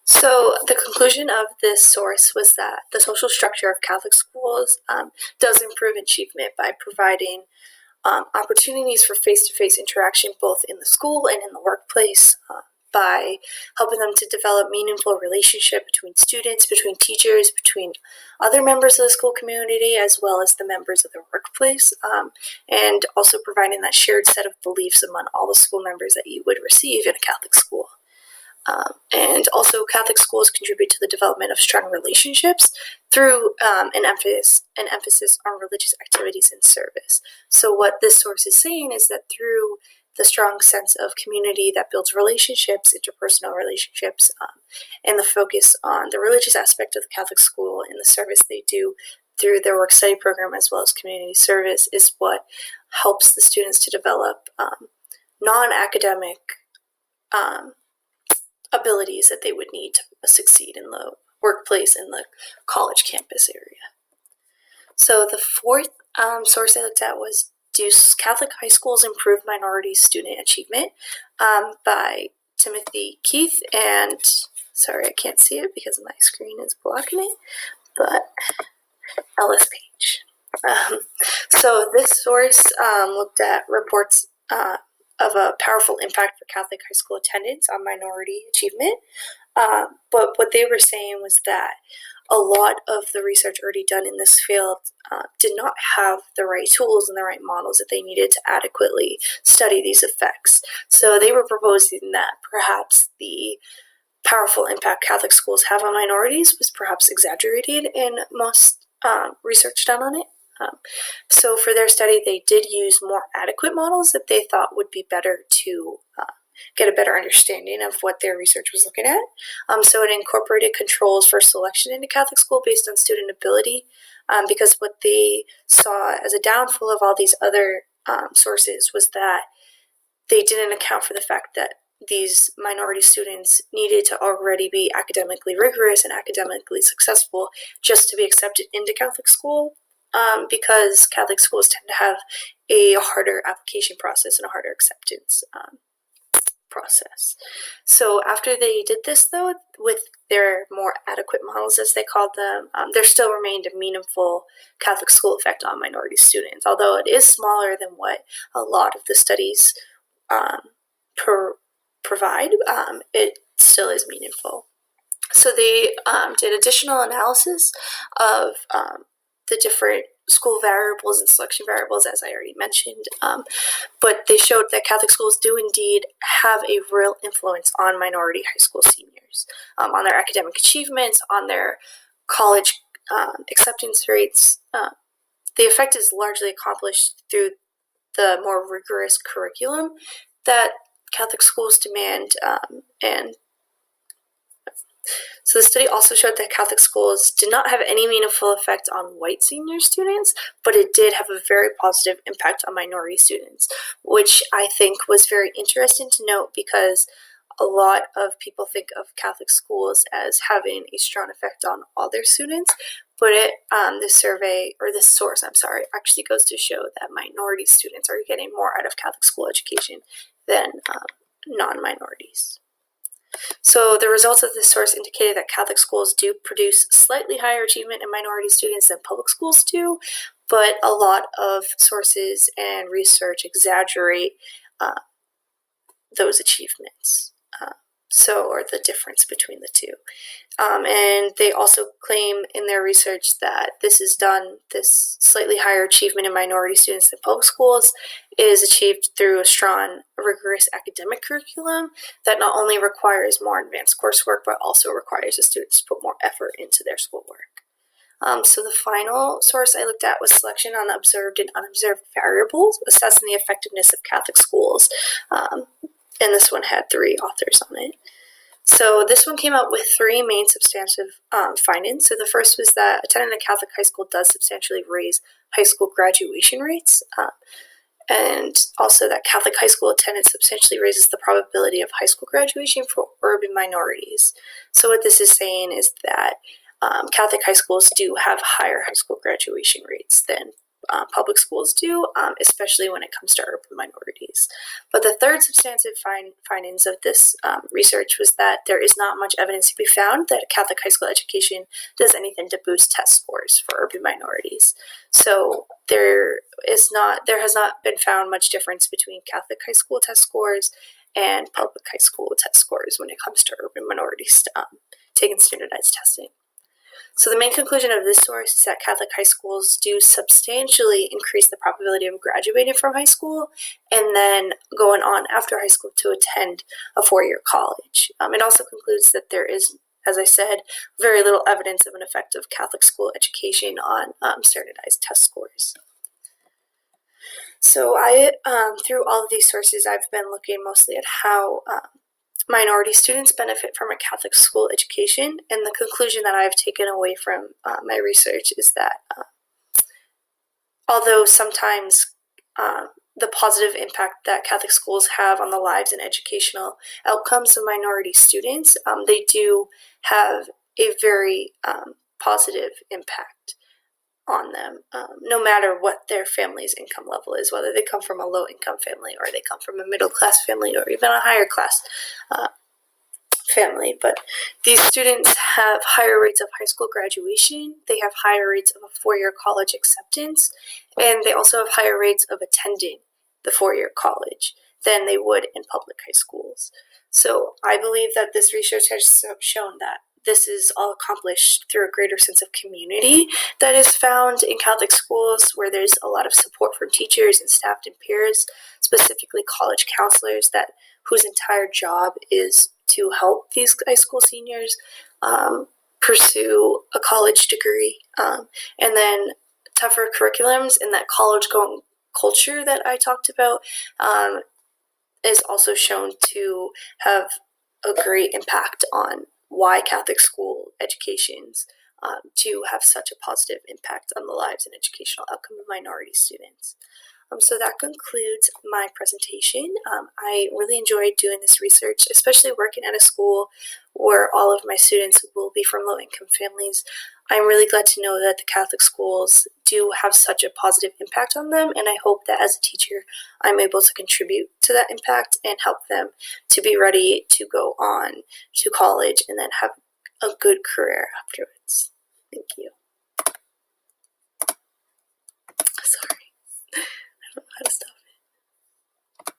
So the conclusion of this source was that the social structure of Catholic schools does improve achievement by providing opportunities for face-to-face interaction both in the school and in the workplace, by helping them to develop meaningful relationship between students, between teachers, between other members of the school community, as well as the members of the workplace, and also providing that shared set of beliefs among all the school members that you would receive in a Catholic school. And also, Catholic schools contribute to the development of strong relationships through an emphasis on religious activities and service. So what this source is saying is that through the strong sense of community that builds relationships, interpersonal relationships, and the focus on the religious aspect of the Catholic school and the service they do through their work study program as well as community service is what helps the students to develop non-academic abilities that they would need to succeed in the workplace and the college campus area. So the fourth source I looked at was, do Catholic high schools improve minority student achievement, by Timothy Keith and, sorry I can't see it because my screen is blocking it, but Ellis Page. So this source looked at reports of a powerful impact for Catholic high school attendance on minority achievement. But what they were saying was that a lot of the research already done in this field did not have the right tools and the right models that they needed to adequately study these effects. So they were proposing that perhaps the powerful impact Catholic schools have on minorities was perhaps exaggerated in most research done on it. So for their study, they did use more adequate models that they thought would be better to get a better understanding of what their research was looking at. So it incorporated controls for selection into Catholic school based on student ability, because what they saw as a downfall of all these other sources was that they didn't account for the fact that these minority students needed to already be academically rigorous and academically successful just to be accepted into Catholic school. Because Catholic schools tend to have a harder application process and a harder acceptance process. So after they did this, though, with their more adequate models, as they called them, there still remained a meaningful Catholic school effect on minority students. Although it is smaller than what a lot of the studies provide, it still is meaningful. So they did additional analysis of the different school variables and selection variables, as I already mentioned, but they showed that Catholic schools do indeed have a real influence on minority high school seniors, on their academic achievements, on their college acceptance rates. The effect is largely accomplished through the more rigorous curriculum that Catholic schools demand, and so the study also showed that Catholic schools did not have any meaningful effect on white senior students, but it did have a very positive impact on minority students, which I think was very interesting to note because a lot of people think of Catholic schools as having a strong effect on all their students, but this survey, or this source, actually goes to show that minority students are getting more out of Catholic school education than non-minorities. So the results of this source indicated that Catholic schools do produce slightly higher achievement in minority students than public schools do, but a lot of sources and research exaggerate those achievements, or the difference between the two. And they also claim in their research that this slightly higher achievement in minority students than public schools is achieved through a strong, rigorous academic curriculum that not only requires more advanced coursework, but also requires the students to put more effort into their schoolwork. So the final source I looked at was selection on observed and unobserved variables, assessing the effectiveness of Catholic schools. And this one had 3 authors on it. So this one came out with 3 main substantive findings. So the first was that attending a Catholic high school does substantially raise high school graduation rates, and also that Catholic high school attendance substantially raises the probability of high school graduation for urban minorities. So what this is saying is that Catholic high schools do have higher high school graduation rates than public schools do, especially when it comes to urban minorities. But the third substantive findings of this research was that there is not much evidence to be found that Catholic high school education does anything to boost test scores for urban minorities. So there has not been found much difference between Catholic high school test scores and public high school test scores when it comes to urban minorities taking standardized testing. So the main conclusion of this source is that Catholic high schools do substantially increase the probability of graduating from high school and then going on after high school to attend a four-year college. It also concludes that there is, as I said, very little evidence of an effect of Catholic school education on standardized test scores. So through all of these sources, I've been looking mostly at how minority students benefit from a Catholic school education, and the conclusion that I've taken away from my research is that although sometimes the positive impact that Catholic schools have on the lives and educational outcomes of minority students, they do have a very positive impact on them, no matter what their family's income level is, whether they come from a low-income family or they come from a middle-class family or even a higher-class family. But these students have higher rates of high school graduation, they have higher rates of a four-year college acceptance, and they also have higher rates of attending the four-year college than they would in public high schools. So I believe that this research has shown that this is all accomplished through a greater sense of community that is found in Catholic schools, where there's a lot of support from teachers and staff and peers, specifically college counselors whose entire job is to help these high school seniors pursue a college degree. And then tougher curriculums and that college-going culture that I talked about is also shown to have a great impact on why Catholic school educations do have such a positive impact on the lives and educational outcome of minority students. So that concludes my presentation. I really enjoyed doing this research, especially working at a school where all of my students will be from low-income families. I'm really glad to know that the Catholic schools do have such a positive impact on them, and I hope that as a teacher I'm able to contribute to that impact and help them to be ready to go on to college and then have a good career afterwards. Thank you. Sorry, I don't know how to stop.